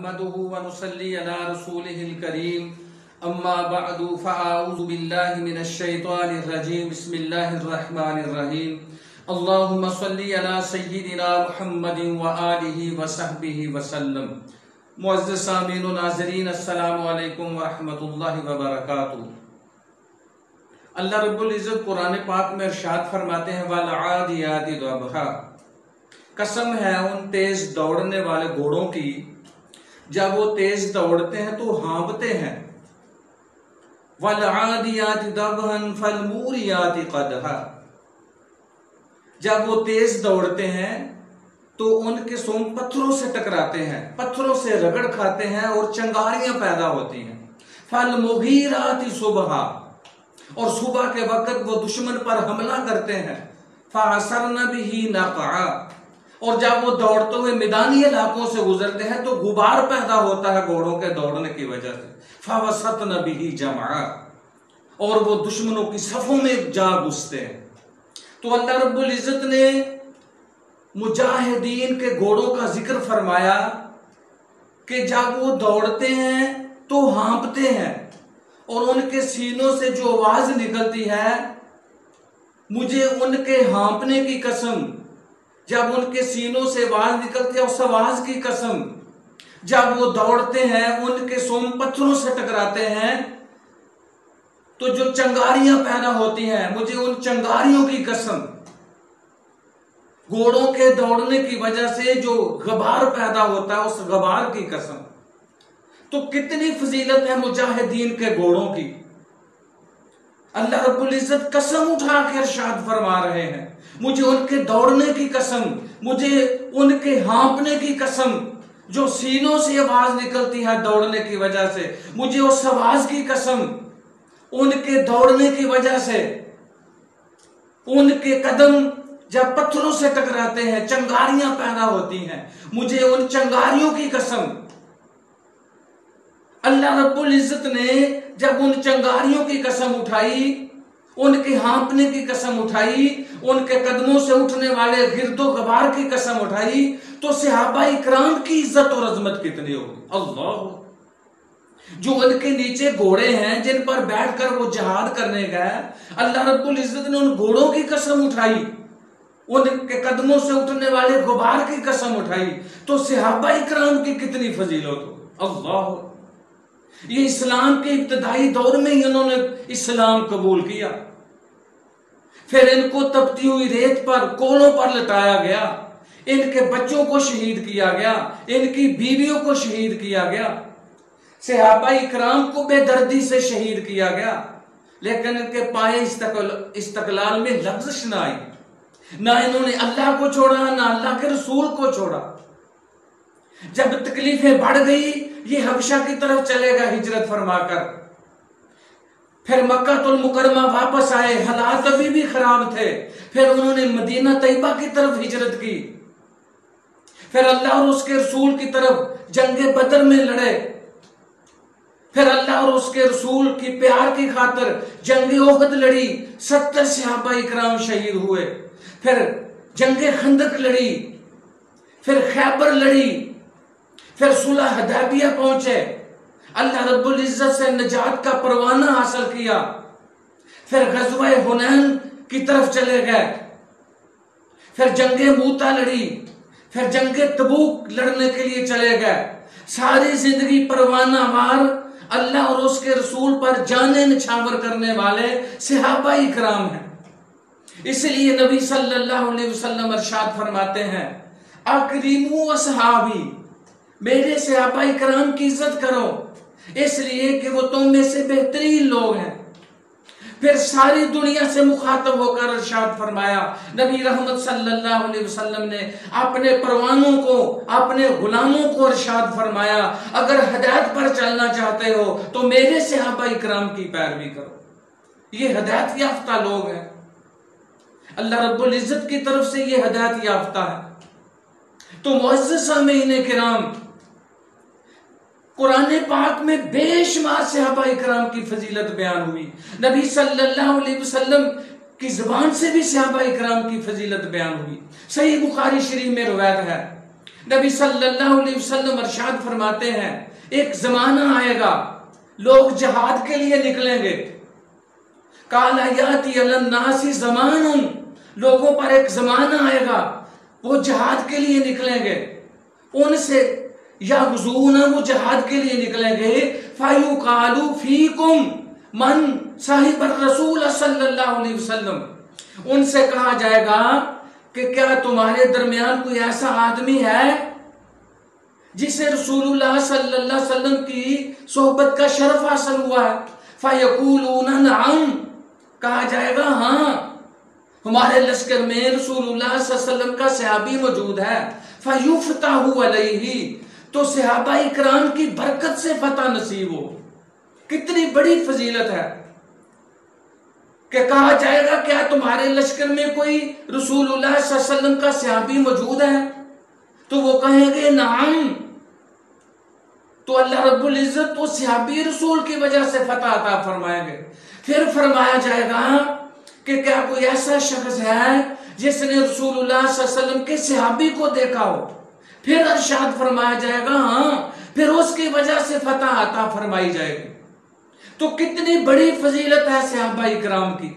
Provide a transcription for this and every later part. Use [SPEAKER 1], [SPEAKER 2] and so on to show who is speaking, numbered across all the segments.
[SPEAKER 1] नहमदुहु व नुसल्ली अला रसूलिहिल करीम अम्मा बअदु फअऊज़ु बिल्लाहि मिनश शैतानिर रजीम बिस्मिल्लाहिर रहमानिर रहीम अल्लाहुम्मा सल्ली अला सय्यिदिना मुहम्मदिन व आलिहि व सहबिहि वसल्लम। मुअज़्ज़िज़ सामीन व नाज़रीन, अस्सलामु अलैकुम व रहमतुल्लाहि व बरकातुहू। अल्लाह रब्बुल इज़्ज़त कुरान पाक में इरशाद फरमाते हैं, वल आदियाति दबहा, कसम है उन तेज दौड़ने वाले घोड़ों की, जब वो तेज दौड़ते हैं तो हाँफते हैं। वल आदियाति दबहन फलमूरियाति क़दहा, जब वो तेज दौड़ते हैं तो उनके सोम पत्थरों से टकराते हैं, पत्थरों से रगड़ खाते हैं और चिंगारियां पैदा होती हैं। फलमुगीराति सुबहा, और सुबह के वक्त वो दुश्मन पर हमला करते हैं। फअसरन बिही नक़आ, और जब वो दौड़ते हुए मैदानी इलाकों से गुजरते हैं तो गुबार पैदा होता है घोड़ों के दौड़ने की वजह से। फवसतन बिही जमा, और वो दुश्मनों की सफों में जा घुसते हैं। तो अल्लाह रब्बुल इज़्ज़त ने मुजाहिदीन के घोड़ों का जिक्र फरमाया कि जब वो दौड़ते हैं तो हाँफते हैं और उनके सीनों से जो आवाज निकलती है, मुझे उनके हाँफने की कसम, जब उनके सीनों से आवाज निकलती है उस आवाज की कसम, जब वो दौड़ते हैं उनके सोम पत्थरों से टकराते हैं तो जो चिंगारियां पैदा होती हैं, मुझे उन चिंगारियों की कसम, घोड़ों के दौड़ने की वजह से जो गबार पैदा होता है उस गबार की कसम। तो कितनी फजीलत है मुजाहिदीन के घोड़ों की। अल्लाह रब्बुल इज़्ज़त कसम उठा के इरशाद फरमा रहे हैं, मुझे उनके दौड़ने की कसम, मुझे उनके हाँफने की कसम, जो सीनों से आवाज निकलती है दौड़ने की वजह से, मुझे उस आवाज की कसम, उनके दौड़ने की वजह से उनके कदम जब पत्थरों से टकराते हैं चिंगारियां पैदा होती हैं, मुझे उन चिंगारियों की कसम। अल्लाह रब्बुल इज़्ज़त ने जब उन चिंगारियों की कसम उठाई, उनके हाँफने की कसम उठाई, उनके कदमों से उठने वाले गिरदो गबार की कसम उठाई, तो सहाबा इकराम की इज्जत और अजमत कितनी होगी। अल्लाह, जो उनके नीचे घोड़े हैं जिन पर बैठकर वो जिहाद करने गए, अल्लाह रब्बुल इज़्ज़त ने उन घोड़ों की कसम उठाई, उनके कदमों से उठने वाले गुबार की कसम उठाई, तो सहाबा इकराम की कितनी फजीलत हो। अल्लाह, ये इस्लाम के इब्तदाई दौर में ही इन्होंने इस्लाम कबूल किया, फिर इनको तपती हुई रेत पर कोलों पर लटाया गया, इनके बच्चों को शहीद किया गया, इनकी बीवियों को शहीद किया गया, सहाबा इकराम को बेदर्दी से शहीद किया गया, लेकिन इनके पाए इस्तकलाल में लफ्ज़ न आई। ना इन्होंने अल्लाह को छोड़ा, ना अल्लाह के रसूल को छोड़ा। जब तकलीफें बढ़ गई, ये हबशा की तरफ चलेगा हिजरत फरमाकर, फिर मक्कातुल मुकर्रमा वापस आए, हालात अभी भी खराब थे, फिर उन्होंने मदीना तैयबा की तरफ हिजरत की, फिर अल्लाह और उसके रसूल की तरफ जंगे बदर में लड़े, फिर अल्लाह और उसके रसूल की प्यार की खातिर जंगे ओहद लड़ी, 70 सहाबा इकराम शहीद हुए, फिर जंगे खंदक लड़ी, फिर खैबर लड़ी, फिर सुलह हदैबिया पहुंचे, अल्लाह रब्बुल इज़्ज़त से नजात का परवाना हासिल किया, फिर गज़वा हुनैन की तरफ चले गए, फिर जंगे मूता लड़ी, फिर जंगे तबूक लड़ने के लिए चले गए। सारी जिंदगी परवाना वार अल्लाह और उसके रसूल पर जाने निछावर करने वाले सहाबा इकराम हैं। इसलिए नबी सल्लल्लाहु अलैहि वसल्लम इरशाद फरमाते हैं, अकरीमू असहाबी, मेरे सहाबा इकराम की इज्जत करो, इसलिए कि वो तुम में से बेहतरीन लोग हैं। फिर सारी दुनिया से मुखातब होकर इरशाद फरमाया, नबी रहमत सल्लल्लाहु अलैहि वसल्लम ने अपने परवानों को, अपने गुलामों को इरशाद फरमाया, अगर हिदायत पर चलना चाहते हो तो मेरे सहाबा इकराम की पैरवी करो। ये हिदायत याफ्ता लोग हैं, अल्लाह रब्बुल इज़्ज़त की तरफ से ये हिदायत याफ्ता है। तो मुअज़्ज़िज़ सामीईन किराम, कुरान पाक में बेशुमार सहाबा इकराम की फजीलत बयान हुई, नबी सल्लल्लाहु अलैहि वसल्लम की जुबान से भी सहाबा इकराम की फजीलत बयान हुई। सही बुखारी शरीफ में रिवायत है, नबी सल्लल्लाहु अलैहि वसल्लम इरशाद फरमाते हैं, एक जमाना आएगा लोग जिहाद के लिए निकलेंगे। काला याती अलन्नासी ज़मानुन, लोगों पर एक जमाना आएगा वो जिहाद के लिए निकलेंगे। उनसे यग़ज़ूना, वो जिहाद के लिए निकलेंगे। फ़युक़ालु फ़ीकुम मन साहिब रसूल सल्लल्लाहु अलैहि वसल्लम, उनसे कहा जाएगा कि क्या तुम्हारे दरमियान कोई ऐसा आदमी है जिसे रसूलुल्लाह सल्लल्लाहु अलैहि वसल्लम की सोहबत का शरफ हासिल हुआ है? फ़यक़ूलूना नअम, कहा जाएगा हाँ, हमारे लश्कर में रसूलुल्लाह सल्लल्लाहु अलैहि वसल्लम का सहाबी मौजूद है। फ़युफ़्तहु अलैहि, तो सहाबा इकराम की बरकत से फतह नसीब हो। कितनी बड़ी फजीलत है कि कहा जाएगा क्या तुम्हारे लश्कर में कोई रसूलुल्लाह सल्लल्लाहु अलैहि वसल्लम का सहाबी मौजूद है? तो वो कहेंगे नाम, तो अल्लाह रब्बुल इज्जत तो सहाबी रसूल की वजह से फतह अता फरमाएंगे। फिर फरमाया जाएगा कि क्या कोई ऐसा शख्स है जिसने रसूलुल्लाह सल्लल्लाहु अलैहि वसल्लम के सहाबी को देखा हो? फिर इरशाद फरमाया जाएगा हाँ, फिर उसकी वजह से फतह अता फरमाई जाएगी। तो कितनी बड़ी फजीलत है सहाबा इकराम की।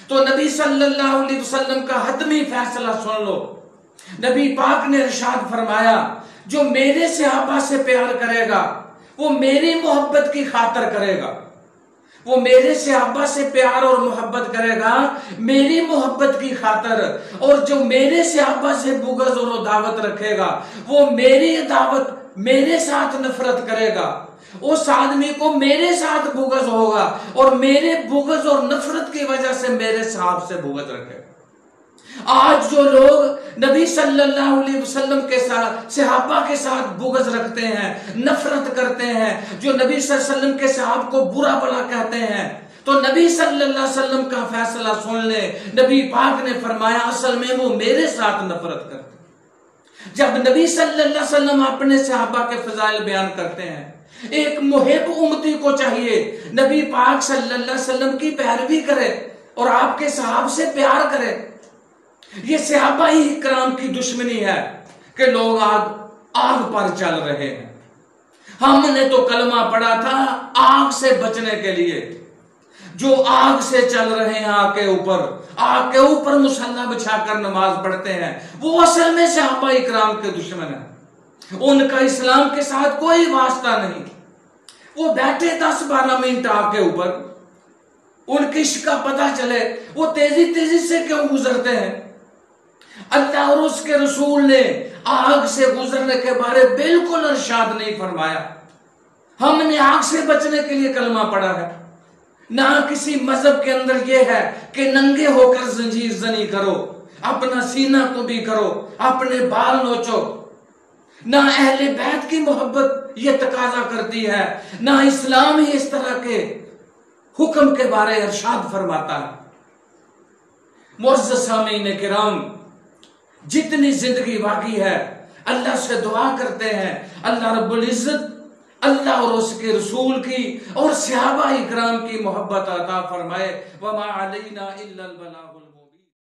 [SPEAKER 1] तो नबी सल्लल्लाहु अलैहि वसल्लम का हतमी फैसला सुन लो। नबी पाक ने इरशाद फरमाया, जो मेरे सहाबा से प्यार करेगा वो मेरी मोहब्बत की खातिर करेगा, वो मेरे सहाबा से प्यार और मोहब्बत करेगा मेरी मोहब्बत की खातिर, और जो मेरे सहाबा से बुग़्ज़ और दावत रखेगा वो मेरी दावत, मेरे साथ नफरत करेगा, उस आदमी को मेरे साथ बुग़्ज़ होगा और मेरे बुग़्ज़ और नफरत की वजह से मेरे साहब से बुग़्ज़ रखेगा। आज जो लोग नबी सल्लल्लाहु अलैहि वसल्लम के साथ, सहाबा के साथ बुग़्ज़ रखते हैं, नफरत करते हैं, जो नबी सल्लल्लाहु अलैहि वसल्लम के सहाब को बुरा भला कहते हैं, तो नबी सल्लल्लाहु अलैहि वसल्लम का फैसला सुन ले। नबी पाक ने फरमाया असल में वो मेरे साथ नफरत करते। जब नबी सल्लल्लाहु अलैहि वसल्लम अपने सहाबा के फजाइल बयान करते हैं, एक मुहिब उम्मती को चाहिए नबी पाक सल्लल्लाहु अलैहि वसल्लम की पैरवी करे और आपके सहाब से प्यार करे। ये सहाबा ही इकराम की दुश्मनी है कि लोग आग पर चल रहे हैं। हमने तो कलमा पढ़ा था आग से बचने के लिए। जो आग से चल रहे हैं आग के ऊपर मुसल्ला बिछाकर नमाज पढ़ते हैं, वो असल में सहाबा इकराम के दुश्मन है। उनका इस्लाम के साथ कोई वास्ता नहीं। वो बैठे 10-12 मिनट आग के ऊपर, उनकी इश्क का पता चले वो तेजी तेजी से क्यों गुजरते हैं। अल्लाह और उसके रसूल ने आग से गुजरने के बारे बिल्कुल इरशाद नहीं फरमाया। हमने आग से बचने के लिए कलमा पढ़ा है। ना किसी मजहब के अंदर यह है कि नंगे होकर जंजीर जनी करो, अपना सीना को भी करो, अपने बाल नोचो। ना अहले बैत की मोहब्बत ये तकाजा करती है, ना इस्लाम ही इस तरह के हुक्म के बारे इरशाद फरमाता है। मुअज़्ज़ज़ सामीन किराम, जितनी जिंदगी बाकी है अल्लाह से दुआ करते हैं अल्लाह रब्बुल इज्जत अल्लाह और उसके रसूल की और सहाबा इकराम की मोहब्बत अता फरमाए। वमा अलैना इल्लल बलाग।